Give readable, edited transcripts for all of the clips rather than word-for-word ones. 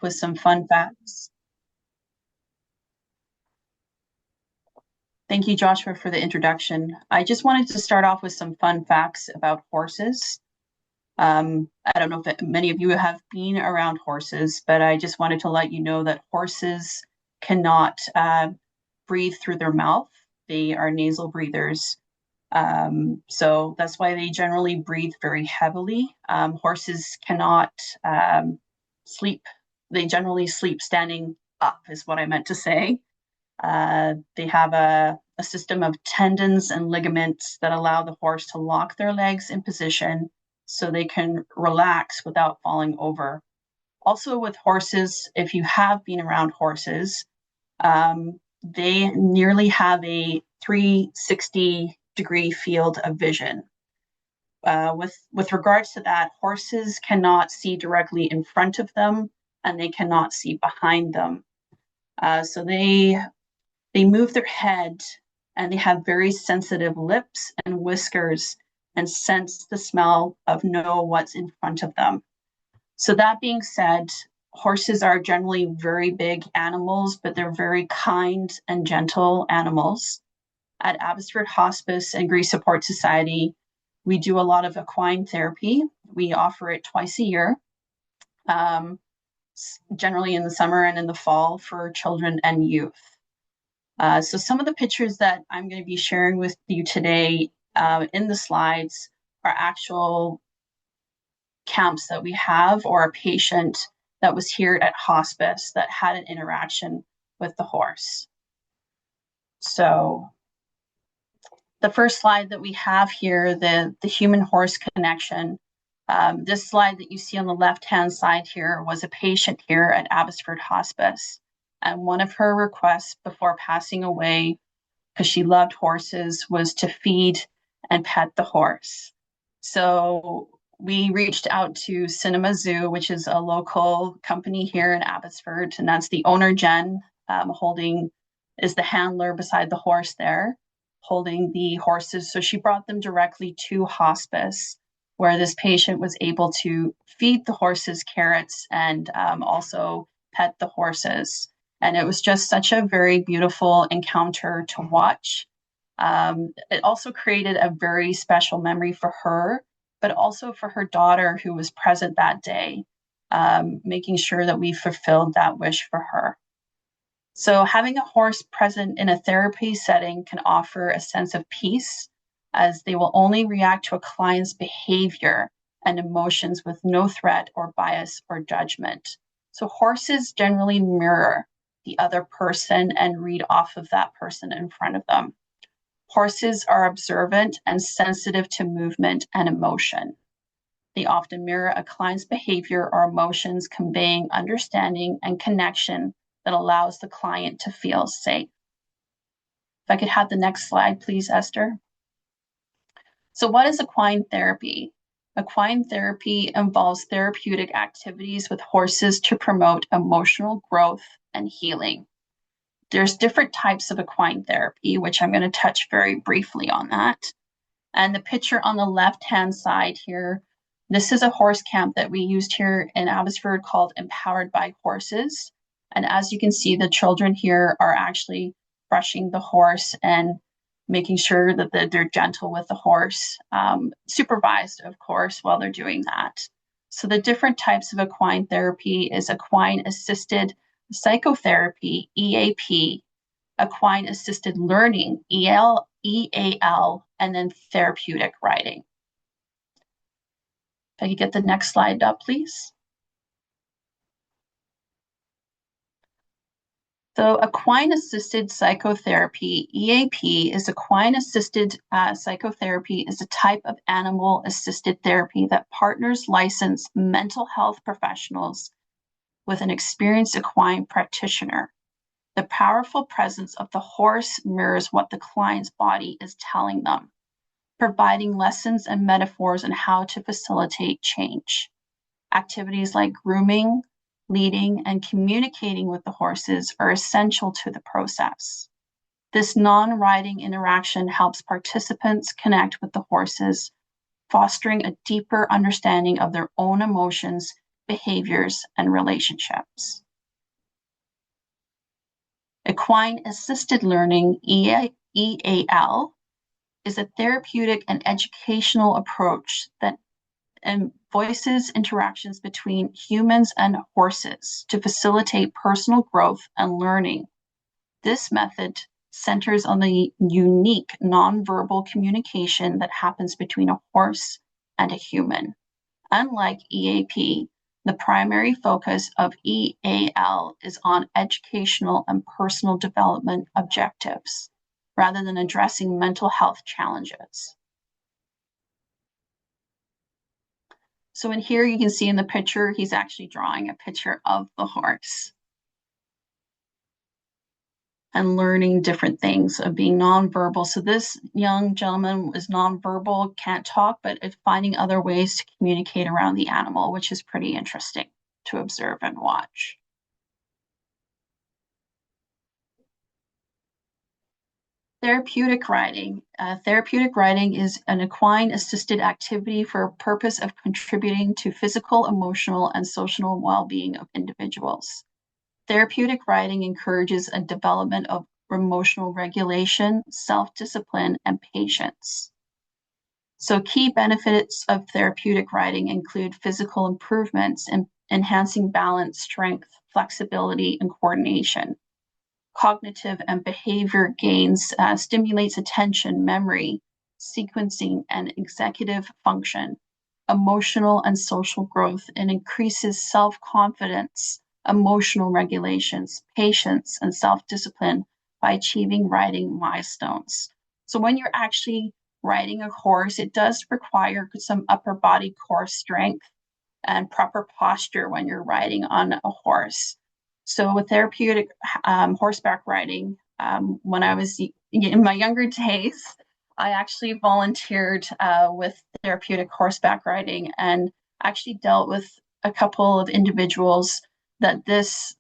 with some fun facts. Thank you, Joshua, for the introduction. I just wanted to start off with some fun facts about horses. I don't know if many of you have been around horses, but I just wanted to let you know that horses cannot breathe through their mouth. They are nasal breathers. So that's why they generally breathe very heavily. Horses cannot sleep. They generally sleep standing up, is what I meant to say. They have a system of tendons and ligaments that allow the horse to lock their legs in position so they can relax without falling over. Also with horses, if you have been around horses, they nearly have a 360-degree field of vision. With regards to that, horses cannot see directly in front of them and they cannot see behind them. So they move their head and they have very sensitive lips and whiskers and sense the smell of know what's in front of them. So that being said, horses are generally very big animals, but they're very kind and gentle animals. At Abbotsford Hospice and Grief Support Society, we do a lot of equine therapy. We offer it twice a year, generally in the summer and in the fall for children and youth. So some of the pictures that I'm going to be sharing with you today in the slides are actual camps that we have or a patient that was here at hospice that had an interaction with the horse. So the first slide that we have here, the human-horse connection. This slide that you see on the left-hand side here was a patient here at Abbotsford Hospice. And one of her requests before passing away, because she loved horses, was to feed and pet the horse. So we reached out to Cinema Zoo, which is a local company here in Abbotsford, and that's the owner, Jen, is the handler beside the horse there, holding the horses. So she brought them directly to hospice, where this patient was able to feed the horses carrots and also pet the horses. And it was just such a very beautiful encounter to watch. It also created a very special memory for her, but also for her daughter who was present that day, making sure that we fulfilled that wish for her. So having a horse present in a therapy setting can offer a sense of peace, as they will only react to a client's behavior and emotions with no threat or bias or judgment. So horses generally mirror the other person and read off of that person in front of them. Horses are observant and sensitive to movement and emotion. They often mirror a client's behavior or emotions, conveying understanding and connection that allows the client to feel safe. If I could have the next slide, please, Esther. So what is equine therapy? Equine therapy involves therapeutic activities with horses to promote emotional growth and healing. There's different types of equine therapy, which I'm going to touch very briefly on that. And the picture on the left-hand side here, this is a horse camp that we used here in Abbotsford called Empowered by Horses. And as you can see, the children here are actually brushing the horse and making sure that they're gentle with the horse, supervised, of course, while they're doing that. So the different types of equine therapy is equine-assisted psychotherapy, EAP, equine-assisted learning, EAL, and then therapeutic riding. If I could get the next slide up, please. So equine-assisted psychotherapy, EAP, is equine-assisted psychotherapy is a type of animal-assisted therapy that partners licensed mental health professionals with an experienced equine practitioner. The powerful presence of the horse mirrors what the client's body is telling them, providing lessons and metaphors on how to facilitate change. Activities like grooming, leading, and communicating with the horses are essential to the process. This non-riding interaction helps participants connect with the horses, fostering a deeper understanding of their own emotions behaviors, and relationships. Equine-assisted learning, EAL, is a therapeutic and educational approach that voices interactions between humans and horses to facilitate personal growth and learning. This method centers on the unique nonverbal communication that happens between a horse and a human. Unlike EAP, the primary focus of EAL is on educational and personal development objectives, rather than addressing mental health challenges. So in here, you can see in the picture, he's actually drawing a picture of the horse and learning different things of being nonverbal. So this young gentleman is nonverbal, can't talk, but is finding other ways to communicate around the animal, which is pretty interesting to observe and watch. Therapeutic riding. Therapeutic riding is an equine-assisted activity for a purpose of contributing to physical, emotional, and social well-being of individuals. Therapeutic riding encourages a development of emotional regulation, self-discipline, and patience. So key benefits of therapeutic riding include physical improvements in enhancing balance, strength, flexibility, and coordination. Cognitive and behavior gains stimulates attention, memory, sequencing, and executive function. Emotional and social growth, and increases self-confidence, emotional regulations, patience, and self-discipline by achieving riding milestones. So when you're actually riding a horse, it does require some upper body core strength and proper posture when you're riding on a horse. So with therapeutic horseback riding, when I was in my younger days, I actually volunteered with therapeutic horseback riding and actually dealt with a couple of individuals that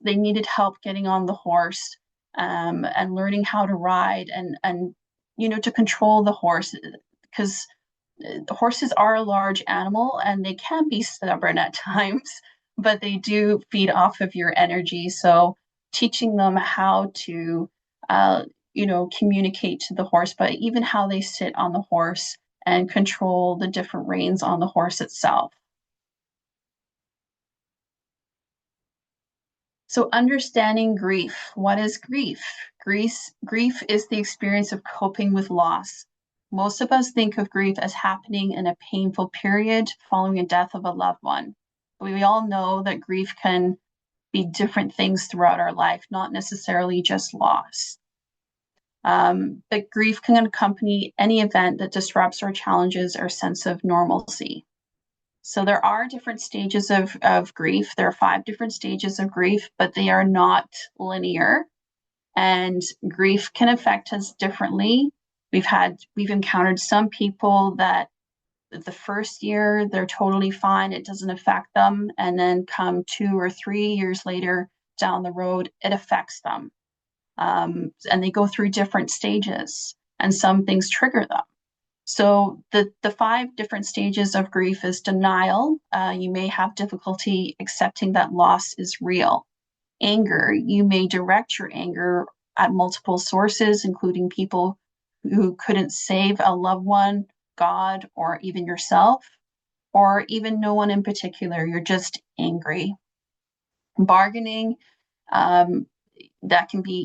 they needed help getting on the horse and learning how to ride and to control the horse, because horses are a large animal and they can be stubborn at times, but they do feed off of your energy. So teaching them how to, communicate to the horse, but even how they sit on the horse and control the different reins on the horse itself. So understanding grief. What is grief? Grief is the experience of coping with loss. Most of us think of grief as happening in a painful period following a death of a loved one. We all know that grief can be different things throughout our life, not necessarily just loss. But grief can accompany any event that disrupts or challenges our sense of normalcy. So there are different stages of grief. There are 5 different stages of grief, but they are not linear. And grief can affect us differently. We've encountered some people that the first year they're totally fine, it doesn't affect them, and then come 2 or 3 years later down the road, it affects them. And they go through different stages, and some things trigger them. So the 5 different stages of grief is denial. You may have difficulty accepting that loss is real. Anger, you may direct your anger at multiple sources, including people who couldn't save a loved one, God, or even yourself, or even no one in particular. You're just angry. Bargaining, that can be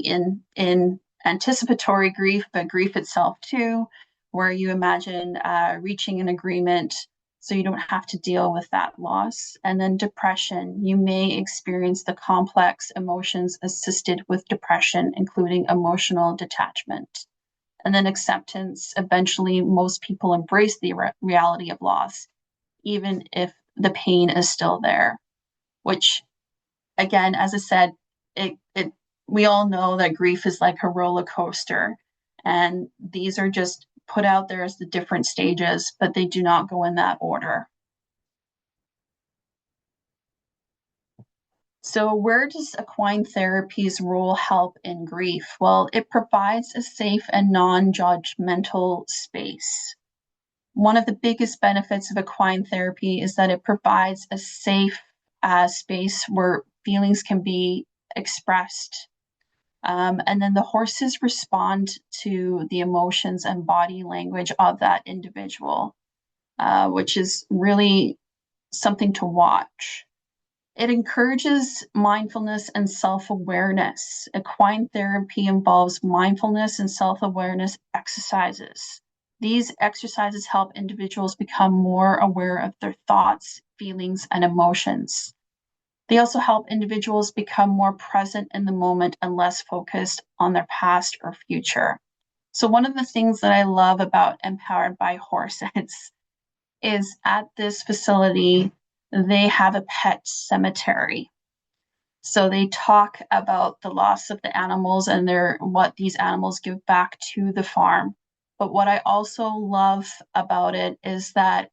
in anticipatory grief, but grief itself too, where you imagine reaching an agreement so you don't have to deal with that loss. And then depression, you may experience the complex emotions assisted with depression, including emotional detachment. And then acceptance, eventually most people embrace the reality of loss, even if the pain is still there, which again, as I said, we all know that grief is like a roller coaster, and these are just put out there as the different stages, but they do not go in that order. So where does equine therapy's role help in grief? Well, it provides a safe and non-judgmental space. One of the biggest benefits of equine therapy is that it provides a safe space where feelings can be expressed. And then the horses respond to the emotions and body language of that individual, which is really something to watch. It encourages mindfulness and self-awareness. Equine therapy involves mindfulness and self-awareness exercises. These exercises help individuals become more aware of their thoughts, feelings, and emotions. They also help individuals become more present in the moment and less focused on their past or future. So one of the things that I love about Empowered by Horses is at this facility, they have a pet cemetery. So they talk about the loss of the animals and what these animals give back to the farm. But what I also love about it is that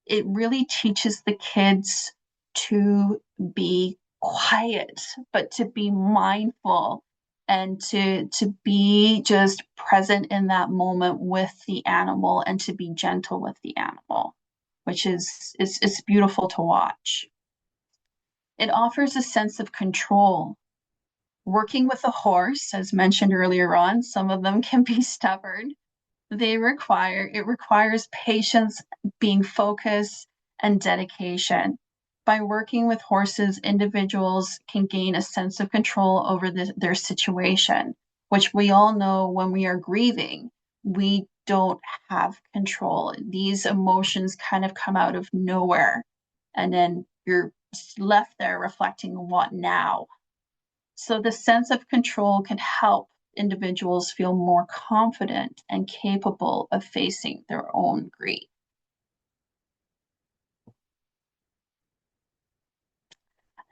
it really teaches the kids to be quiet, but to be mindful and to be just present in that moment with the animal and to be gentle with the animal, which is it's beautiful to watch. It offers a sense of control. Working with a horse, as mentioned earlier on, some of them can be stubborn. It requires patience, being focused, and dedication. By working with horses, individuals can gain a sense of control over their situation, which we all know when we are grieving, we don't have control. These emotions kind of come out of nowhere, and then you're left there reflecting, what now? So the sense of control can help individuals feel more confident and capable of facing their own grief.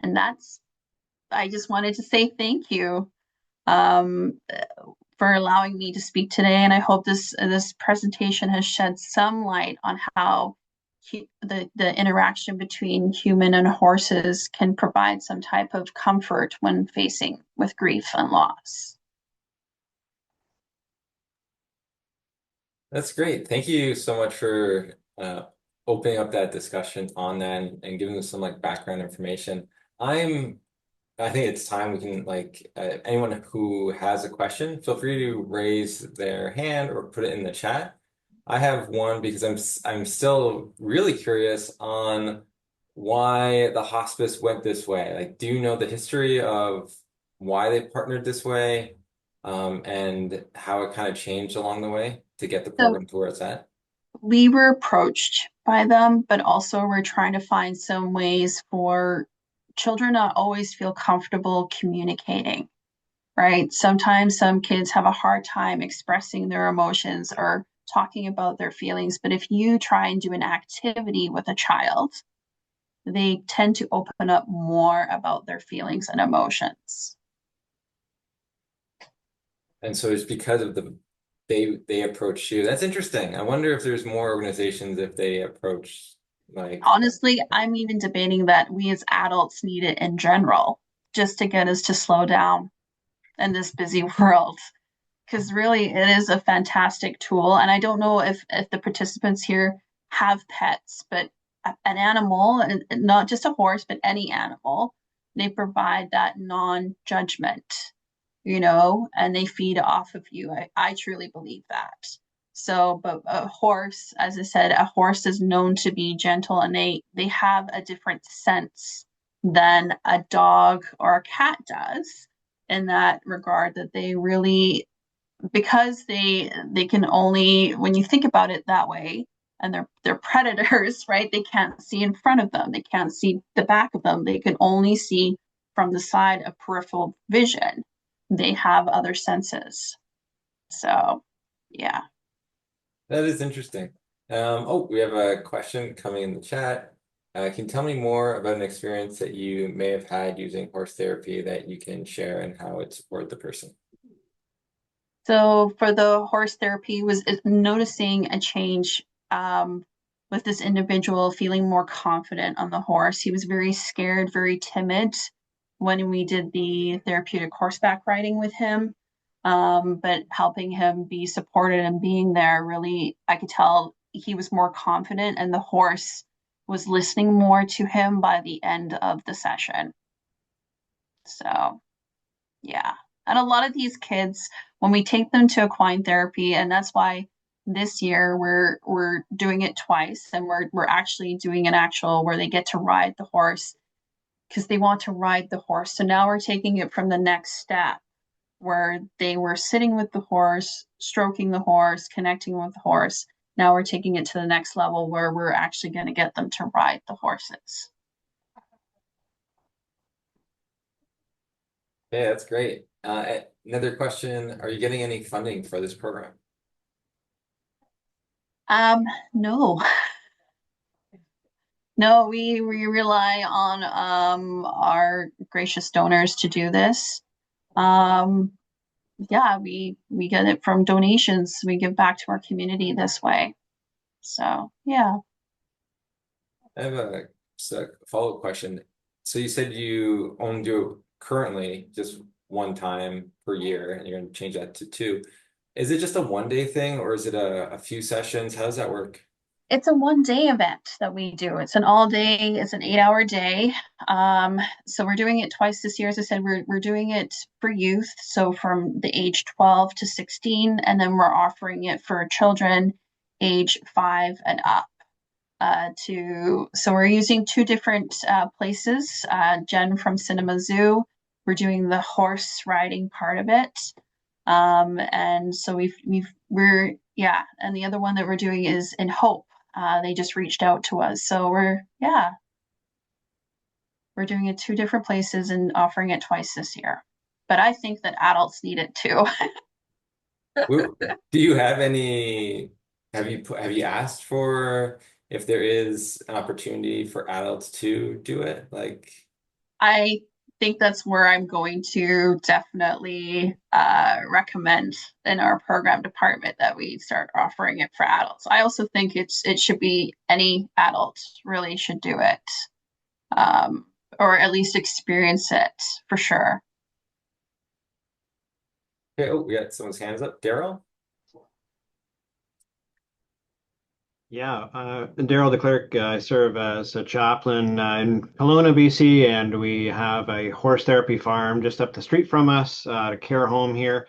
And I just wanted to say thank you um, for allowing me to speak today. And I hope this presentation has shed some light on how the interaction between human and horses can provide some type of comfort when facing with grief and loss. That's great. Thank you so much for opening up that discussion on that and giving us some like background information. I think it's time we can anyone who has a question, feel free to raise their hand or put it in the chat. I have one because I'm still really curious on why the hospice went this way. Like, do you know the history of why they partnered this way, and how it kind of changed along the way to get the So program to where it's at? we were approached by them, but also we're trying to find some ways for children not always feel comfortable communicating, right? Sometimes some kids have a hard time expressing their emotions or talking about their feelings, but if you try and do an activity with a child, they tend to open up more about their feelings and emotions. And so it's because of they approach you. That's interesting. I wonder if there's more organizations if they approach like Honestly, I'm even debating that we as adults need it in general just to get us to slow down in this busy world. Because really it is a fantastic tool. And I don't know if the participants here have pets, but an animal, and not just a horse, but any animal, they provide that non-judgment, and they feed off of you. I truly believe that. So, but a horse, as I said, a horse is known to be gentle, and they have a different sense than a dog or a cat does in that regard, that they really, because they can only, when you think about it that way, and they're predators, right? They can't see in front of them, they can't see the back of them, they can only see from the side of peripheral vision. They have other senses. So yeah. that is interesting. Oh, we have a question coming in the chat. Can you tell me more about an experience that you may have had using horse therapy that you can share and how it supported the person? So for the horse therapy was noticing a change with this individual feeling more confident on the horse. He was very scared, very timid when we did the therapeutic horseback riding with him. But helping him be supported and being there, really, I could tell he was more confident, and the horse was listening more to him by the end of the session. So, yeah. And a lot of these kids, when we take them to equine therapy, and that's why this year we're doing it twice, and we're actually doing an actual where they get to ride the horse because they want to ride the horse. So now we're taking it from the next step where they were sitting with the horse, stroking the horse, connecting with the horse. Now we're taking it to the next level where we're actually going to get them to ride the horses. Yeah, that's great. Another question, are you getting any funding for this program? No, no, we rely on our gracious donors to do this. Um, yeah, we get it from donations. We give back to our community this way. So yeah. I have just a follow-up question. So you said you only do it currently just one time per year, and you're going to change that to two. Is it just a one-day thing, or is it a few sessions? How does that work? It's a 1 day event that we do. It's an all day, it's an 8 hour day. So we're doing it twice this year. As I said, we're doing it for youth, so from the age 12 to 16, and then we're offering it for children age 5 and up. So we're using two different places. Jen from Cinema Zoo, we're doing the horse riding part of it. And so we're yeah, and the other one that we're doing is in Hope. They just reached out to us. So we're doing it two different places and offering it twice this year. But I think that adults need it too. Do you have any, have you asked for if there is an opportunity for adults to do it? Like, I think that's where I'm going to definitely recommend in our program department that we start offering it for adults. I also think it should be any adult really should do it, um, or at least experience it for sure. okay, oh, we got someone's hands up. Daryl? Yeah, Daryl the clerk. I serve as a chaplain in Kelowna, BC, and we have a horse therapy farm just up the street from us, a care home here.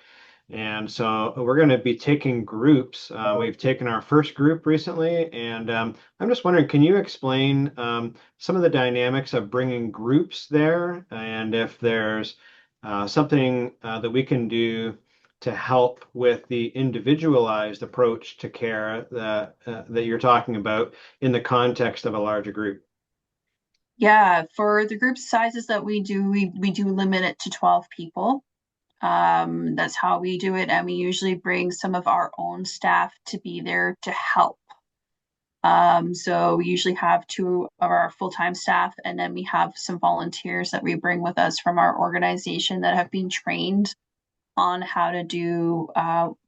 And so we're going to be taking groups. We've taken our first group recently, and I'm just wondering, can you explain some of the dynamics of bringing groups there, and if there's something that we can do to help with the individualized approach to care that you're talking about in the context of a larger group? Yeah, for the group sizes that we do limit it to 12 people. That's how we do it, and we usually bring some of our own staff to be there to help. So we usually have two of our full-time staff, and then we have some volunteers that we bring with us from our organization that have been trained on how to do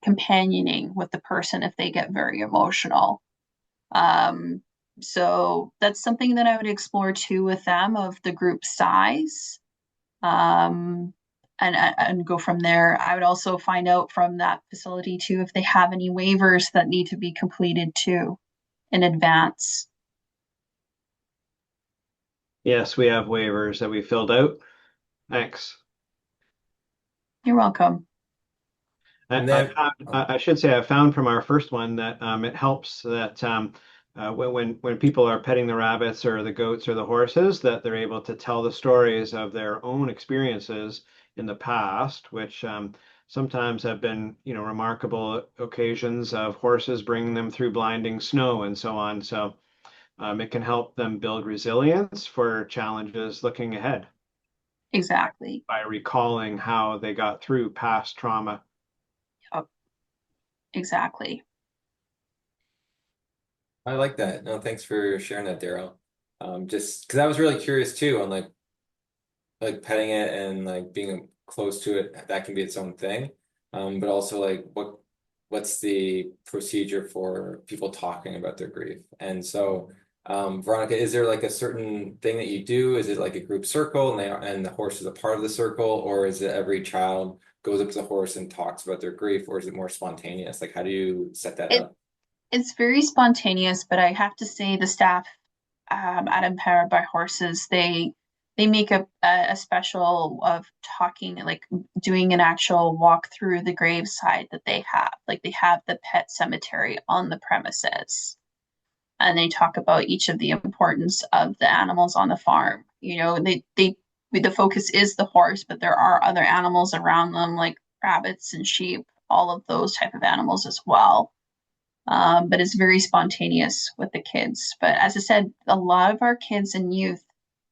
companioning with the person if they get very emotional. Um, so that's something that I would explore too with them of the group size. Um, and go from there. I would also find out from that facility too if they have any waivers that need to be completed too in advance. Yes, we have waivers that we filled out. Thanks. You're welcome. And I then, found, oh, I should say I found from our first one that it helps that when people are petting the rabbits or the goats or the horses, that they're able to tell the stories of their own experiences in the past, which sometimes have been, remarkable occasions of horses bringing them through blinding snow and so on. So it can help them build resilience for challenges looking ahead Exactly. by recalling how they got through past trauma. Yep, exactly. I like that. No, thanks for sharing that, Daryl. Just because I was really curious too on like petting it and like being close to it, that can be its own thing. But also like what's the procedure for people talking about their grief? And so, Veronica, is there like a certain thing that you do? Is it like a group circle and and the horse is a part of the circle, or is it every child goes up to the horse and talks about their grief, or is it more spontaneous? Like how do you set that It up? it's very spontaneous, but I have to say the staff at Empowered by Horses, they make a special of talking, like doing an actual walk through the graveside that they have. Like they have the pet cemetery on the premises, and they talk about each of the importance of the animals on the farm. You know, they the focus is the horse, but there are other animals around them, like rabbits and sheep, all of those type of animals as well. But it's very spontaneous with the kids. But as I said, a lot of our kids and youth,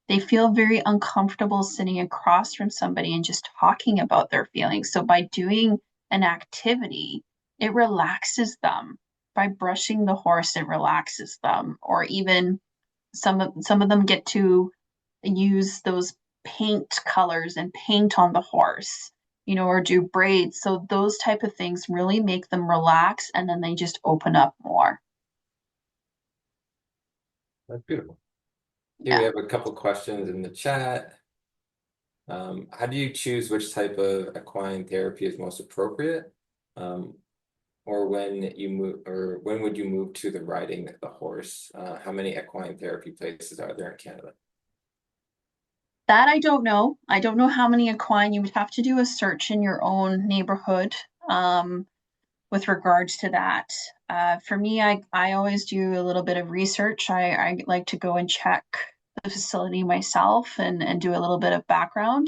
they feel very uncomfortable sitting across from somebody and just talking about their feelings. So by doing an activity, it relaxes them. By brushing the horse, it relaxes them. Or even some of them get to use those paint colors and paint on the horse, or do braids. So those type of things really make them relax, and then they just open up more. That's beautiful. Here we Yeah. have a couple questions in the chat. How do you choose which type of equine therapy is most appropriate? Or when would you move to the riding the horse? How many equine therapy places are there in Canada? That I don't know. I don't know how many equine. You would have to do a search in your own neighborhood with regards to that. For me, I always do a little bit of research. I like to go and check the facility myself and do a little bit of background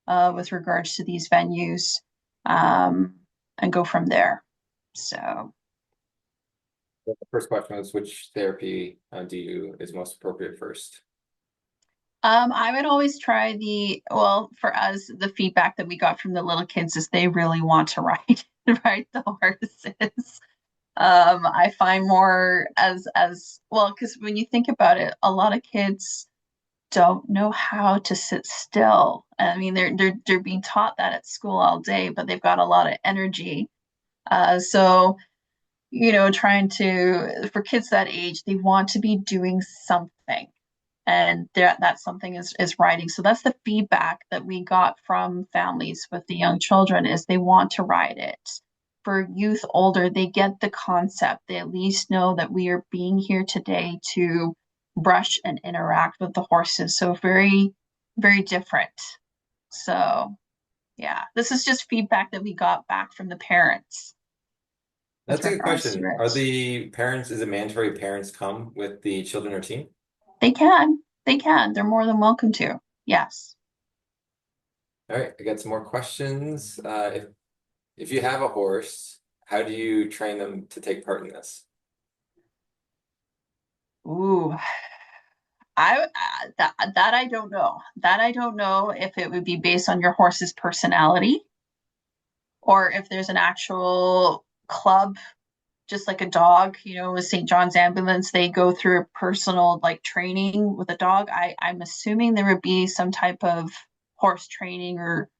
with regards to these venues, um, and go from there. So The first question was which therapy is most appropriate first? I would always try well, for us, the feedback that we got from the little kids is they really want to ride the horses. I find more as well, because when you think about it, a lot of kids don't know how to sit still. I mean, they're being taught that at school all day, but they've got a lot of energy. So trying to for kids that age, they want to be doing something, and that something is writing. So that's the feedback that we got from families with the young children, is they want to write it. For youth older, they get the concept. They at least know that we are being here today to brush and interact with the horses. So very, very different. So yeah, this is just feedback that we got back from the parents with That's a good regards to question. it. Is it mandatory parents come with the children or team? They can. They can. They're more than welcome to. Yes. All right, I got some more questions. If you have a horse, how do you train them to take part in this? Ooh, that I don't know. That I don't know if it would be based on your horse's personality, or if there's an actual club, just like a dog. With St. John's Ambulance, they go through a personal like training with a dog. I'm assuming there would be some type of horse training or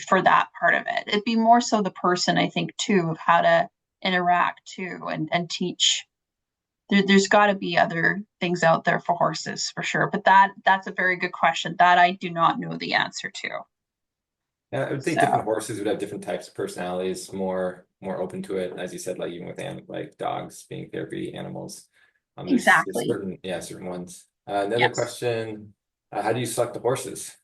for that part of it. It'd be more so the person, I think, too, of how to interact too and teach. There's got to be other things out there for horses for sure, but that's a very good question that I do not know the answer to. Yeah, I would think different So horses would have different types of personalities, more open to it, as you said, like even with like dogs being therapy animals. There's exactly. certain ones. Another Yes. question, how do you select the horses?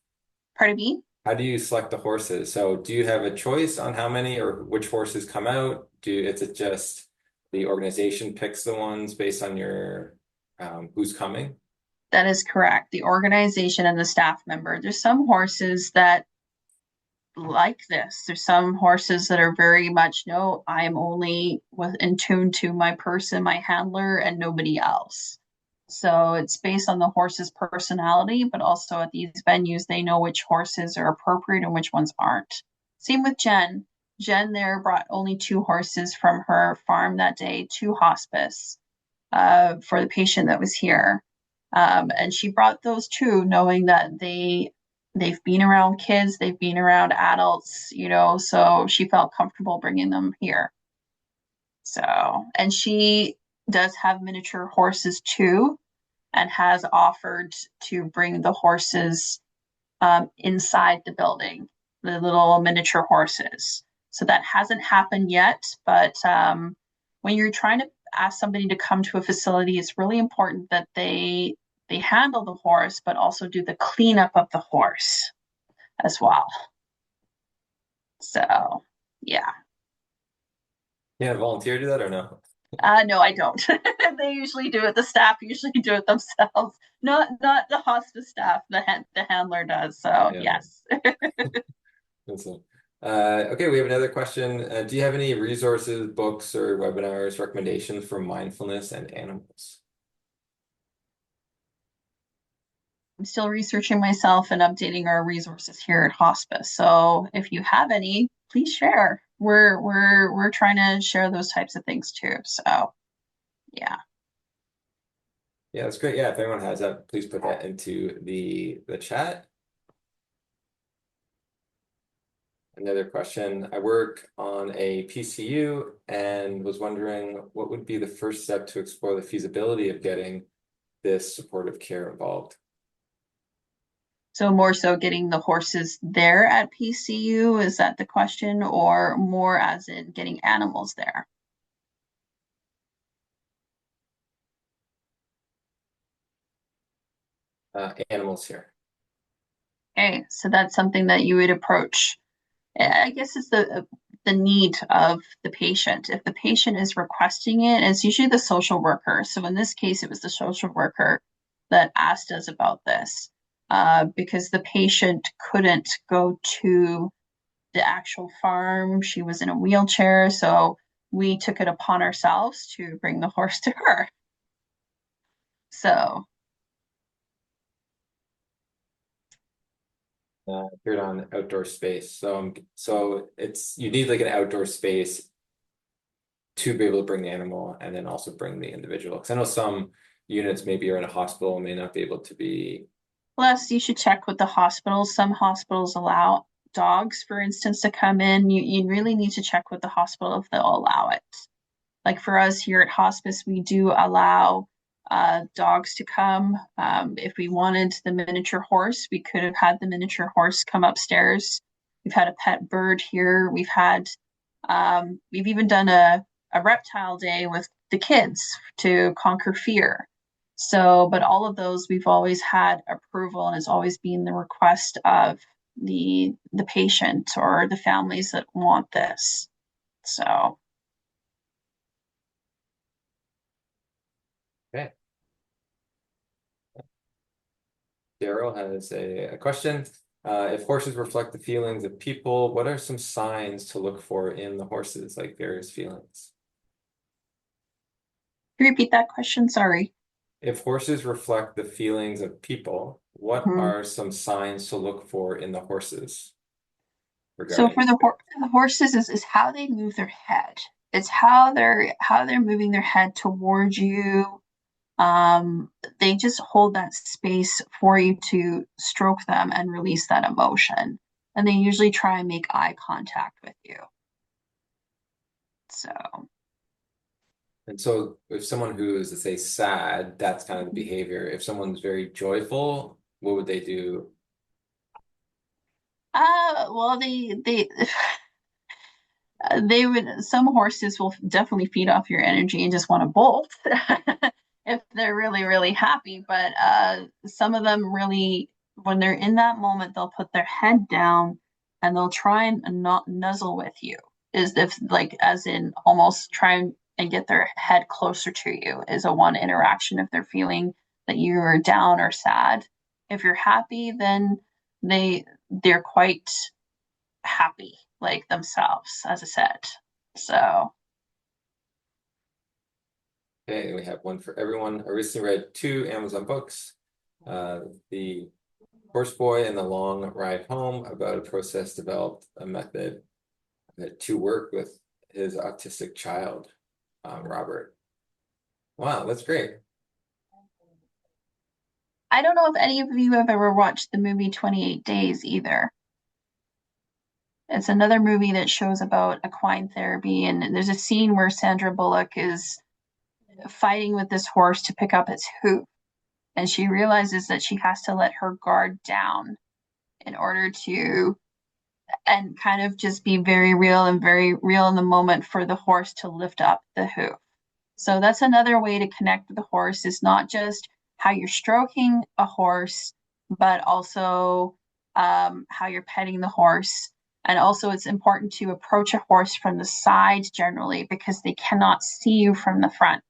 Pardon me. How do you select the horses? So do you have a choice on how many or which horses come out? Is it just the organization picks the ones based on your who's coming? That is correct. The organization and the staff member. There's some horses that like this. There's some horses that are very much, no, I'm only in tune to my person, my handler, and nobody else. So it's based on the horse's personality, but also at these venues, they know which horses are appropriate and which ones aren't. Same with Jen. Jen there brought only two horses from her farm that day to hospice for the patient that was here. And she brought those two knowing that they've been around kids, they've been around adults, so she felt comfortable bringing them here. So, and she does have miniature horses too, and has offered to bring the horses inside the building, the little miniature horses. So that hasn't happened yet, but when you're trying to ask somebody to come to a facility, it's really important that they they handle the horse, but also do the cleanup of the horse as well. So, yeah. Yeah, volunteer do that or no? No, I don't. They usually do it. The staff usually do it themselves. Not the hospice staff. The handler does. So Yeah. yes. Awesome. Okay, we have another question. Do you have any resources, books, or webinars, recommendations for mindfulness and animals? I'm still researching myself and updating our resources here at Hospice. So if you have any, please share. We're trying to share those types of things too. So yeah. Yeah, that's great. Yeah, if anyone has that, please put that into the chat. Another question. I work on a PCU and was wondering what would be the first step to explore the feasibility of getting this supportive care involved. So more so getting the horses there at PCU, is that the question, or more as in getting animals there? Animals here. Okay, so that's something that you would approach. I guess it's the need of the patient. If the patient is requesting it, it's usually the social worker. So in this case, it was the social worker that asked us about this because the patient couldn't go to the actual farm. She was in a wheelchair, so we took it upon ourselves to bring the horse to her. So Appeared on outdoor space. So it's you need like an outdoor space to be able to bring the animal and then also bring the individual. Because I know some units maybe are in a hospital may not be able to be. plus, you should check with the hospitals. Some hospitals allow dogs, for instance, to come in. You really need to check with the hospital if they'll allow it. Like for us here at Hospice, we do allow dogs to come. If we wanted the miniature horse, we could have had the miniature horse come upstairs. We've had a pet bird here. We've even done a reptile day with the kids to conquer fear. So, but all of those we've always had approval, and it's always been the request of the patient or the families that want this. So Okay. Daryl has a question. If horses reflect the feelings of people, what are some signs to look for in the horses, like various feelings? can you repeat that question? Sorry. If horses reflect the feelings of people, what Mhm. are some signs to look for in the horses So regarding? for the horses is how they move their head. It's how they're moving their head towards you. Um, they just hold that space for you to stroke them and release that emotion. And they usually try and make eye contact with you. So And so if someone who is, let's say, sad, that's kind of the behavior. If someone's very joyful, what would they do? well they would, some horses will definitely feed off your energy and just want to bolt if they're really happy, but some of them really, when they're in that moment, they'll put their head down and they'll try and not nuzzle with you, is if like as in almost try and get their head closer to you is a one interaction if they're feeling that you're down or sad. If you're happy, then they're quite happy like themselves, as I said. So Okay, we have one for everyone. I recently read two Amazon books, The Horse Boy and the Long Ride Home, about a process developed a method to work with his autistic child, Robert. Wow, that's great. I don't know if any of you have ever watched the movie 28 Days either. It's another movie that shows about equine therapy, and there's a scene where Sandra Bullock is fighting with this horse to pick up its hoof, and she realizes that she has to let her guard down in order to and kind of just be very real and very real in the moment for the horse to lift up the hoof. So that's another way to connect with the horse, is not just how you're stroking a horse, but also how you're petting the horse. And also, it's important to approach a horse from the side generally because they cannot see you from the front.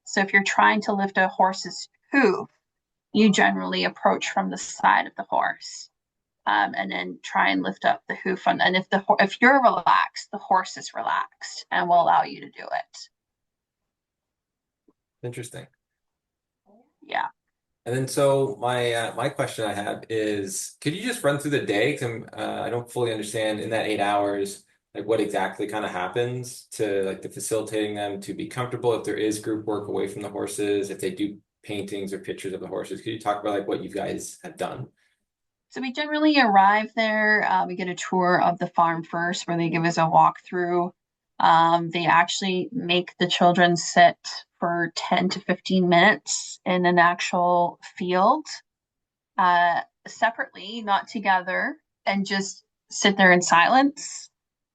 So if you're trying to lift a horse's hoof, you generally approach from the side of the horse, and then try and lift up the hoof. And if you're relaxed, the horse is relaxed and will allow you to do it. Interesting. Yeah. And then so my question I have is, could you just run through the day? 'Cause I don't fully understand in that 8 hours, like what exactly kind of happens to like the facilitating them to be comfortable if there is group work away from the horses, if they do paintings or pictures of the horses. Could you talk about like what you guys have done? So we generally arrive there. We get a tour of the farm first, where they give us a walkthrough. They actually make the children sit for 10 to 15 minutes in an actual field, separately, not together, and just sit there in silence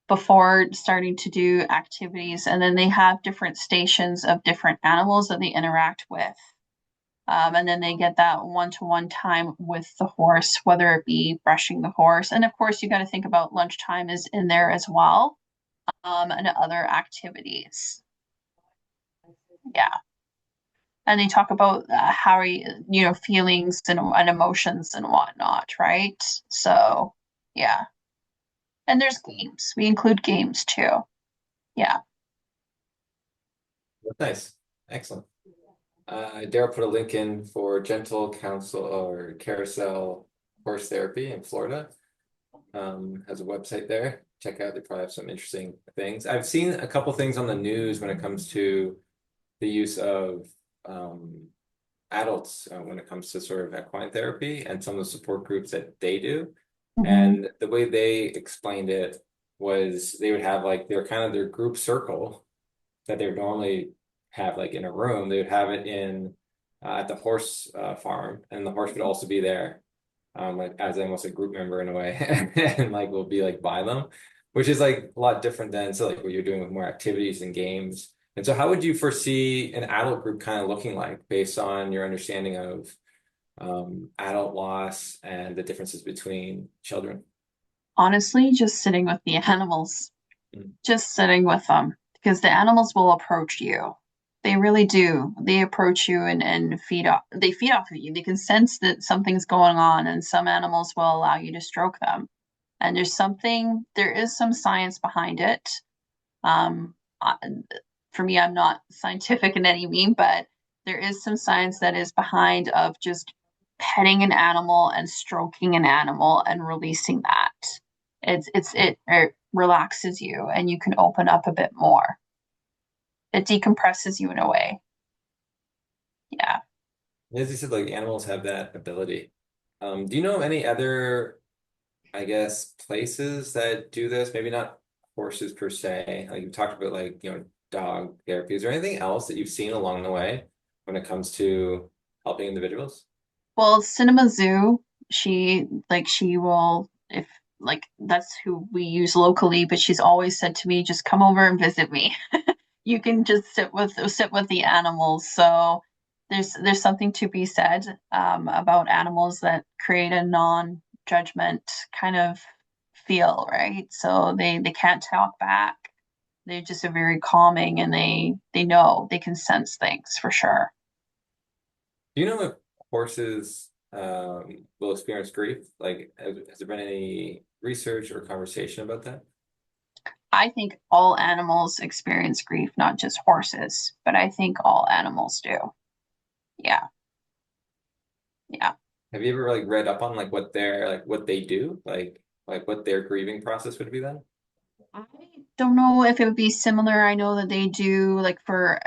before starting to do activities. And then they have different stations of different animals that they interact with. And then they get that one-to-one time with the horse, whether it be brushing the horse. And of course, you got to think about lunchtime is in there as well, and other activities. Yeah. And they talk about how are you, feelings and emotions and whatnot, right? So, yeah. And there's games. We include games too. Yeah. Nice. Excellent. Daryl put a link in for Gentle Counsel or Carousel Horse Therapy in Florida. Has a website there. Check out, they probably have some interesting things. I've seen a couple things on the news when it comes to the use of adults when it comes to sort of equine therapy and some of the support groups that they do. Mm-hmm. And the way they explained it was they would have like their kind of their group circle that they would normally have like in a room. They would have it in at the horse farm, and the horse would also be there, like as almost a group member in a way, and like will be like by them, which is like a lot different than so like what you're doing with more activities and games. And so, how would you foresee an adult group kind of looking like based on your understanding of adult loss and the differences between children? Honestly, just sitting with the animals, Mm. just sitting with them, because the animals will approach you. They really do. They approach you and feed off of you. They can sense that something's going on, and some animals will allow you to stroke them. And there is some science behind it. Um, uh, for me, I'm not scientific in any mean, but there is some science that is behind of just petting an animal and stroking an animal and releasing that. It relaxes you and you can open up a bit more. It decompresses you in a way. Yeah. As you said, like animals have that ability. Do you know of any other, I guess, places that do this? Maybe not horses per se. Like you talked about, like, dog therapy. Is there anything else that you've seen along the way when it comes to helping individuals? Well, Cinema Zoo, she will, if like that's who we use locally, but she's always said to me, just come over and visit me. You can just sit with the animals. So there's something to be said, about animals that create a non-judgment kind of feel, right? So they can't talk back. They're just a very calming, and they know they can sense things for sure. Do you know if horses will experience grief? Like, has there been any research or conversation about that? I think all animals experience grief, not just horses, but I think all animals do. Yeah, yeah. Have you ever like read up on like what they do? Like what their grieving process would be then? I don't know if it would be similar. I know that they do, like, for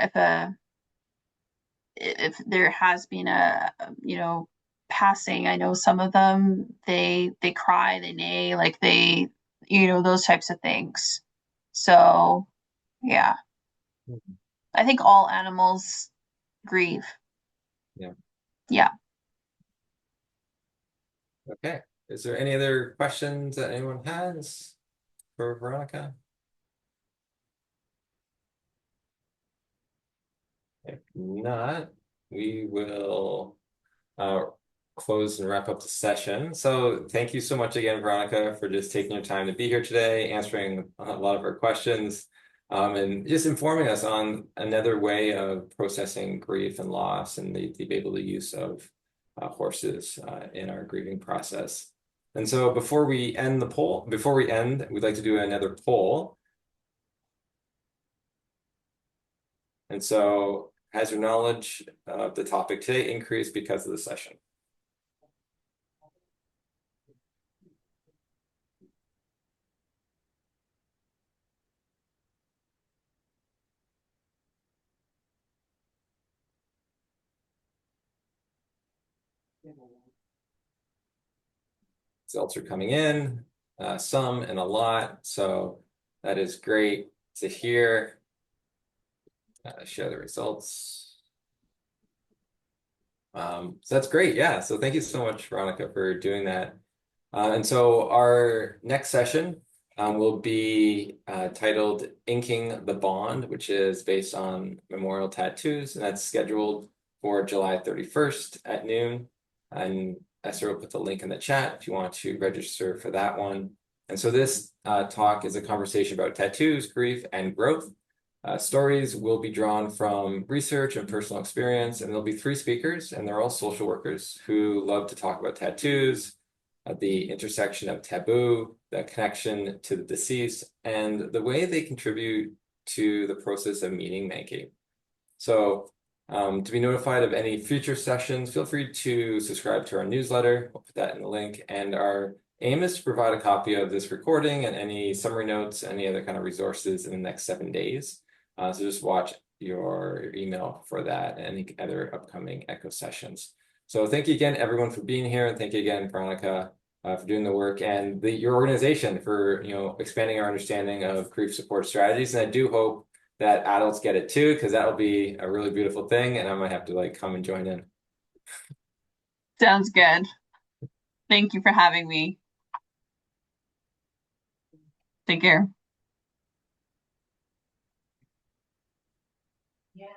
if there has been a passing. I know some of them they cry, they neigh, like those types of things. So yeah, Mhm. I think all animals grieve. Yeah. Yeah. Okay. Is there any other questions that anyone has for Veronica? If not, we will close and wrap up the session. So thank you so much again, Veronica, for just taking your time to be here today, answering a lot of our questions, and just informing us on another way of processing grief and loss and the able use of horses in our grieving process. And so before we end, we'd like to do another poll. And so has your knowledge of the topic today increased because of the session? Results are coming in, some and a lot. So that is great to hear. Share the results. So that's great. Yeah. So thank you so much, Veronica, for doing that. And so our next session will be titled Inking the Bond, which is based on memorial tattoos, and that's scheduled for July 31st at noon. And Esther will put the link in the chat if you want to register for that one. And so this talk is a conversation about tattoos, grief, and growth. Stories will be drawn from research and personal experience, and there'll be 3 speakers, and they're all social workers who love to talk about tattoos, the intersection of taboo, the connection to the deceased, and the way they contribute to the process of meaning making. So to be notified of any future sessions, feel free to subscribe to our newsletter. We'll put that in the link. And our aim is to provide a copy of this recording and any summary notes, any other kind of resources in the next 7 days. So just watch your email for that and any other upcoming ECHO sessions. So thank you again, everyone, for being here. And thank you again, Veronica, for doing the work, and your organization for expanding our understanding of grief support strategies. And I do hope that adults get it too, because that'll be a really beautiful thing, and I might have to come and join in. Sounds good. Thank you for having me. Take care. Yeah.